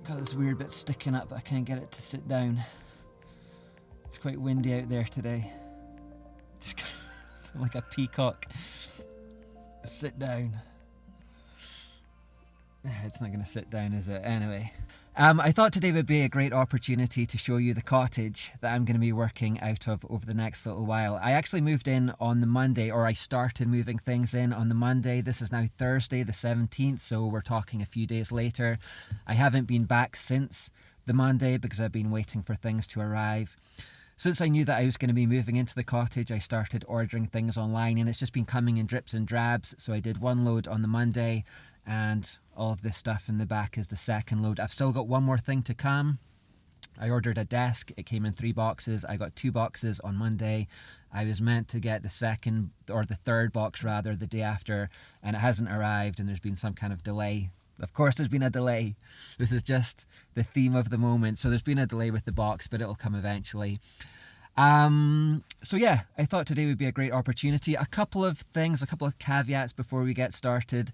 Got this weird bit sticking up, but I can't get it to sit down. It's quite windy out there today. Just like a peacock. Sit down. It's not going to sit down, is it? Anyway. I thought today would be a great opportunity to show you the cottage that I'm going to be working out of over the next little while. I actually moved in on the Monday, or I started moving things in on the Monday. This is now Thursday the 17th, so we're talking a few days later. I haven't been back since the Monday because I've been waiting for things to arrive. Since I knew that I was going to be moving into the cottage, I started ordering things online, and it's just been coming in drips and drabs. So I did one load on the Monday, and all of this stuff in the back is the second load. I've still got one more thing to come. I ordered a desk. It came in 3 boxes. I got 2 boxes on Monday. I was meant to get the second, or the third box rather, the day after, and it hasn't arrived, and there's been some kind of delay. Of course there's been a delay. This is just the theme of the moment. So there's been a delay with the box, but it'll come eventually. So yeah, I thought today would be a great opportunity. A couple of things, a couple of caveats before we get started.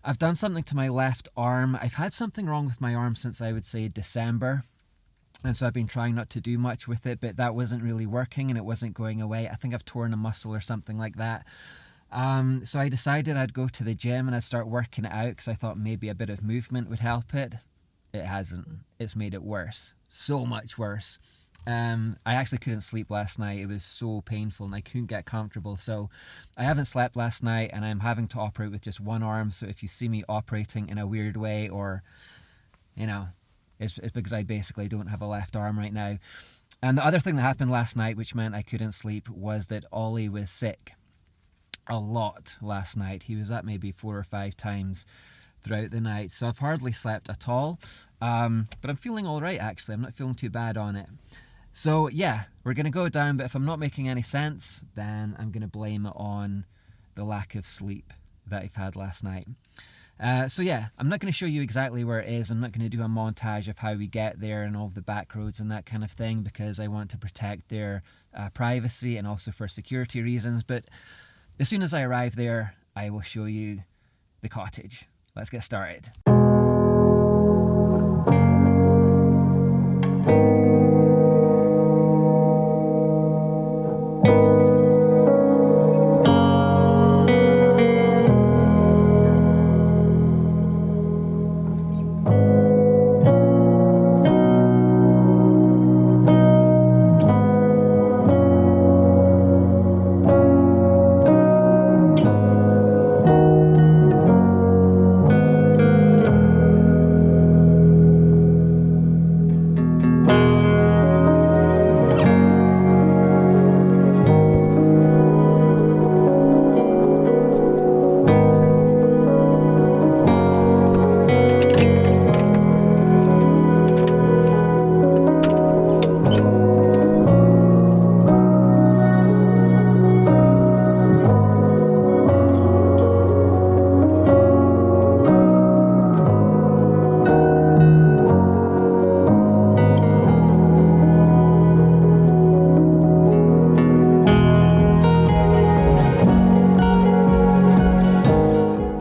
I've done something to my left arm. I've had something wrong with my arm since I would say December. And so I've been trying not to do much with it, but that wasn't really working and it wasn't going away. I think I've torn a muscle or something like that. So I decided I'd go to the gym and I'd start working it out because I thought maybe a bit of movement would help it. It hasn't. It's made it worse. So much worse. I actually couldn't sleep last night. It was so painful and I couldn't get comfortable. So I haven't slept last night and I'm having to operate with just one arm. So if you see me operating in a weird way or, you know, it's because I basically don't have a left arm right now. And the other thing that happened last night, which meant I couldn't sleep, was that Ollie was sick a lot last night. He was up maybe 4 or 5 times throughout the night. So I've hardly slept at all. But I'm feeling all right, actually. I'm not feeling too bad on it. So yeah, we're going to go down, but if I'm not making any sense, then I'm going to blame it on the lack of sleep that I've had last night. So yeah, I'm not going to show you exactly where it is. I'm not going to do a montage of how we get there and all of the back roads and that kind of thing because I want to protect their privacy and also for security reasons. But as soon as I arrive there, I will show you the cottage. Let's get started.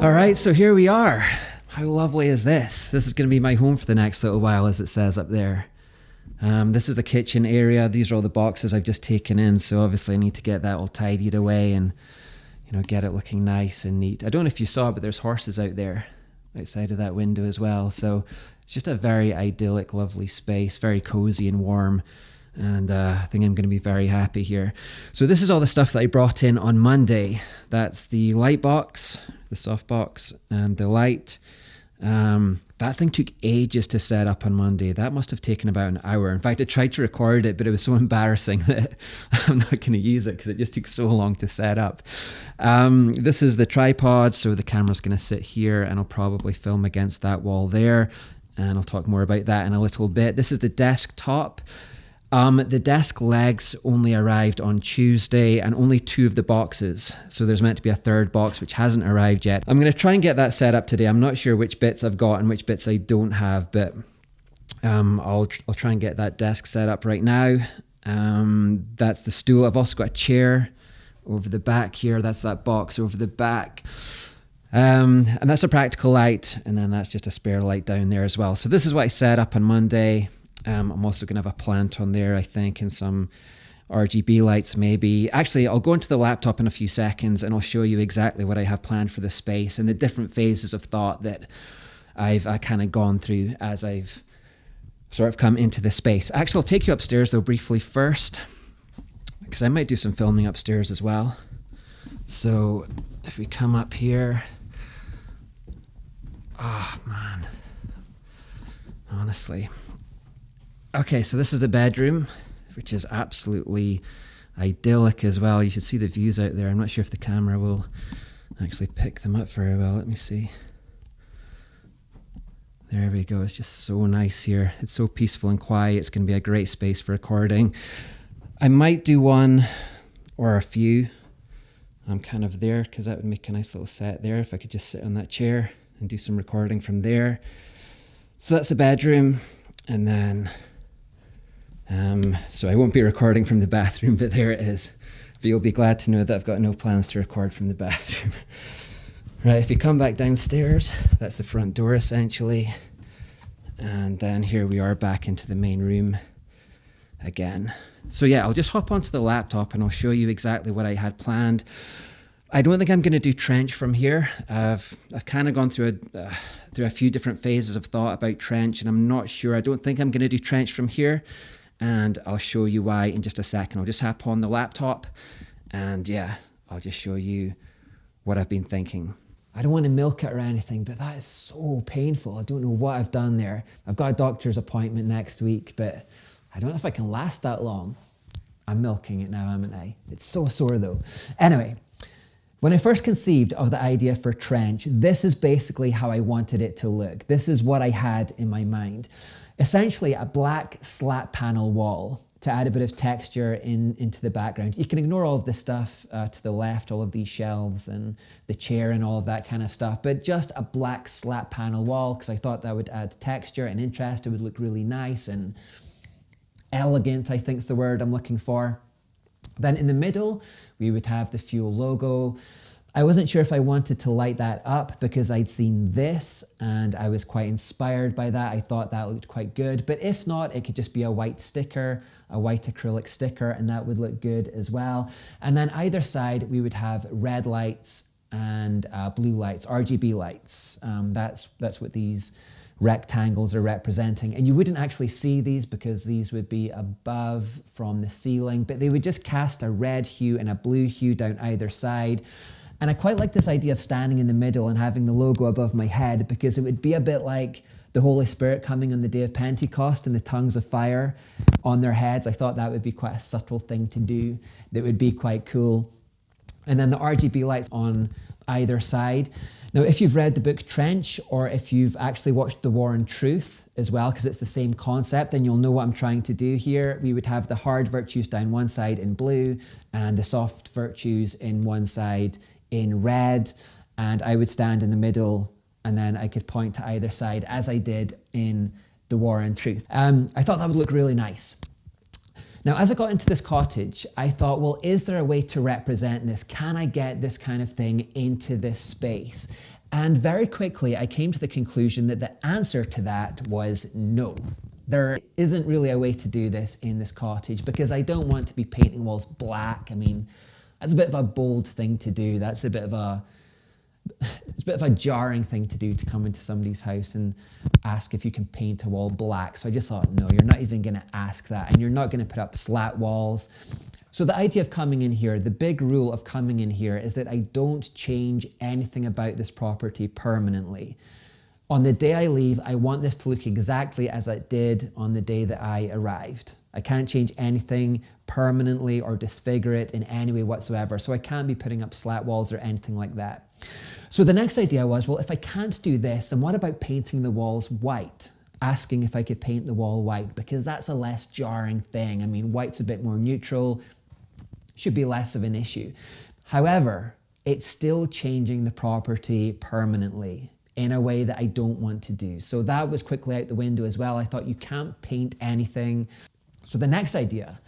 Alright, so here we are. How lovely is this? This is going to be my home for the next little while, as it says up there. This is the kitchen area. These are all the boxes I've just taken in, so obviously I need to get that all tidied away and, you know, get it looking nice and neat. I don't know if you saw, but there's horses out there outside of that window as well. So it's just a very idyllic, lovely space, very cozy and warm. And I think I'm going to be very happy here. So this is all the stuff that I brought in on Monday. That's the light box, the soft box, and the light. That thing took ages to set up on Monday. That must have taken about an hour. In fact, I tried to record it, but it was so embarrassing that I'm not going to use it because it just took so long to set up. This is the tripod, so the camera's going to sit here and I'll probably film against that wall there. And I'll talk more about that in a little bit. This is the desktop. The desk legs only arrived on Tuesday and only 2 of the boxes. So there's meant to be a third box which hasn't arrived yet. I'm going to try and get that set up today. I'm not sure which bits I've got and which bits I don't have, but I'll try and get that desk set up right now. That's the stool. I've also got a chair over the back here. That's that box over the back. And that's a practical light, and then that's just a spare light down there as well. So this is what I set up on Monday. I'm also going to have a plant on there, I think, and some RGB lights maybe. Actually, I'll go into the laptop in a few seconds and I'll show you exactly what I have planned for the space and the different phases of thought that I've kind of gone through as I've sort of come into the space. Actually, I'll take you upstairs though briefly first, because I might do some filming upstairs as well. So if we come up here, oh man, honestly. Okay, so this is the bedroom, which is absolutely idyllic as well. You should see the views out there. I'm not sure if the camera will actually pick them up very well. Let me see. There we go. It's just so nice here. It's so peaceful and quiet. It's going to be a great space for recording. I might do one or a few. I'm kind of there because that would make a nice little set there if I could just sit on that chair and do some recording from there. So that's the bedroom. And then, so I won't be recording from the bathroom, but there it is. But you'll be glad to know that I've got no plans to record from the bathroom. Right, if you come back downstairs, that's the front door essentially. And then here we are back into the main room again. So yeah, I'll just hop onto the laptop and I'll show you exactly what I had planned. I don't think I'm going to do trench from here. I've kind of gone through a few different phases of thought about trench, and I'm not sure. I don't think I'm going to do trench from here, and I'll show you why in just a second. I'll just hop on the laptop, and yeah, I'll just show you what I've been thinking. I don't want to milk it or anything, but that is so painful. I don't know what I've done there. I've got a doctor's appointment next week, but I don't know if I can last that long. I'm milking it now, haven't I? It's so sore though. Anyway, when I first conceived of the idea for trench, this is basically how I wanted it to look. This is what I had in my mind. Essentially a black slat panel wall to add a bit of texture into the background. You can ignore all of the stuff to the left, all of these shelves and the chair and all of that kind of stuff, but just a black slat panel wall, because I thought that would add texture and interest. It would look really nice and elegant, I think is the word I'm looking for. Then in the middle, we would have the fuel logo. I wasn't sure if I wanted to light that up because I'd seen this and I was quite inspired by that. I thought that looked quite good, but if not, it could just be a white sticker, a white acrylic sticker, and that would look good as well. And then either side, we would have red lights and blue lights, RGB lights. That's what these rectangles are representing, and you wouldn't actually see these because these would be above from the ceiling, but they would just cast a red hue and a blue hue down either side. And I quite like this idea of standing in the middle and having the logo above my head, because it would be a bit like the Holy Spirit coming on the day of Pentecost and the tongues of fire on their heads. I thought that would be quite a subtle thing to do that would be quite cool. And then the RGB lights on either side. Now, if you've read the book Trench, or if you've actually watched The War and Truth as well, because it's the same concept, then you'll know what I'm trying to do here. We would have the hard virtues down one side in blue and the soft virtues in one side in red, and I would stand in the middle and then I could point to either side as I did in The War and Truth. I thought that would look really nice. Now, as I got into this cottage, I thought, well, is there a way to represent this? Can I get this kind of thing into this space? And very quickly, I came to the conclusion that the answer to that was no. There isn't really a way to do this in this cottage, because I don't want to be painting walls black. I mean, that's a bit of a bold thing to do. That's a bit of a jarring thing to do, to come into somebody's house and ask if you can paint a wall black. So I just thought, no, you're not even going to ask that, and you're not going to put up slat walls. So the idea of coming in here, the big rule of coming in here, is that I don't change anything about this property permanently. On the day I leave, I want this to look exactly as it did on the day that I arrived. I can't change anything permanently or disfigure it in any way whatsoever. So I can't be putting up slat walls or anything like that. So the next idea was, well, if I can't do this, then what about painting the walls white? Asking if I could paint the wall white, because that's a less jarring thing. I mean, white's a bit more neutral, should be less of an issue. However, it's still changing the property permanently in a way that I don't want to do. So that was quickly out the window as well. I thought you can't paint anything. So the next idea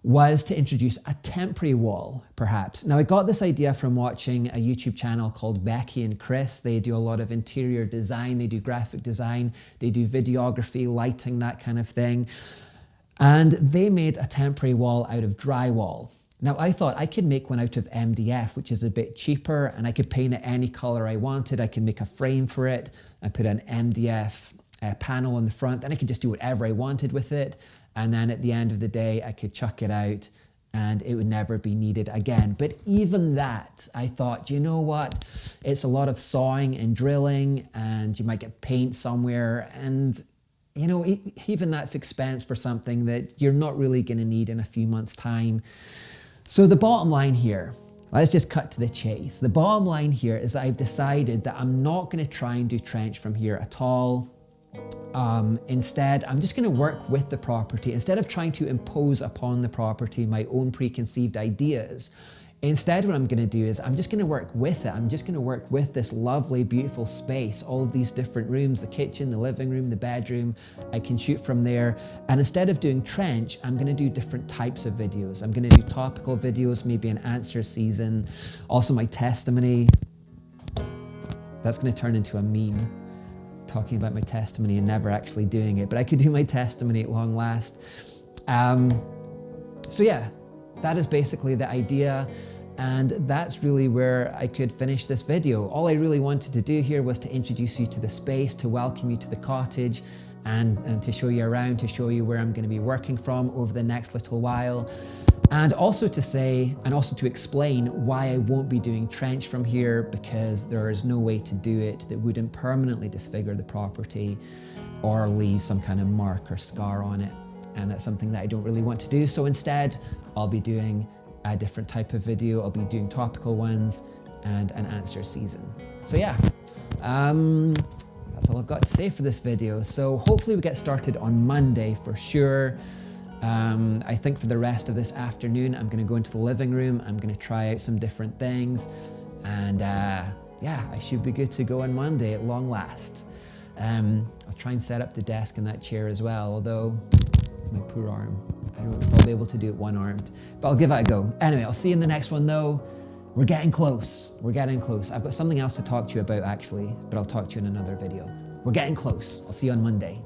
was to introduce a temporary wall, perhaps. Now, I got this idea from watching a YouTube channel called Becky and Chris. They do a lot of interior design, they do graphic design, they do videography, lighting, that kind of thing. And they made a temporary wall out of drywall. Now, I thought I could make one out of MDF, which is a bit cheaper, and I could paint it any color I wanted. I could make a frame for it. I put an MDF panel on the front, and I could just do whatever I wanted with it. And then at the end of the day, I could chuck it out and it would never be needed again. But even that, I thought, you know what? It's a lot of sawing and drilling, and you might get paint somewhere. And, you know, even that's expense for something that you're not really going to need in a few months' time. So the bottom line here, let's just cut to the chase. The bottom line here is that I've decided that I'm not going to try and do trench from here at all. Instead, I'm just going to work with the property. Instead of trying to impose upon the property my own preconceived ideas, instead what I'm going to do is I'm just going to work with it. I'm just going to work with this lovely, beautiful space, all of these different rooms, the kitchen, the living room, the bedroom. I can shoot from there. And instead of doing trench, I'm going to do different types of videos. I'm going to do topical videos, maybe an answer season, also my testimony. That's going to turn into a meme, talking about my testimony and never actually doing it, but I could do my testimony at long last. So yeah, that is basically the idea, and that's really where I could finish this video. All I really wanted to do here was to introduce you to the space, to welcome you to the cottage, and to show you around, to show you where I'm going to be working from over the next little while. And also to say, and also to explain why I won't be doing trench from here, because there is no way to do it that wouldn't permanently disfigure the property or leave some kind of mark or scar on it. And that's something that I don't really want to do. So instead, I'll be doing a different type of video. I'll be doing topical ones and an answer season. So yeah, that's all I've got to say for this video. So hopefully we get started on Monday for sure. I think for the rest of this afternoon, I'm going to go into the living room. I'm going to try out some different things. And yeah, I should be good to go on Monday at long last. I'll try and set up the desk and that chair as well, although my poor arm, I don't know if I'll be able to do it one-armed, but I'll give it a go. Anyway, I'll see you in the next one though. We're getting close. We're getting close. I've got something else to talk to you about actually, but I'll talk to you in another video. We're getting close. I'll see you on Monday.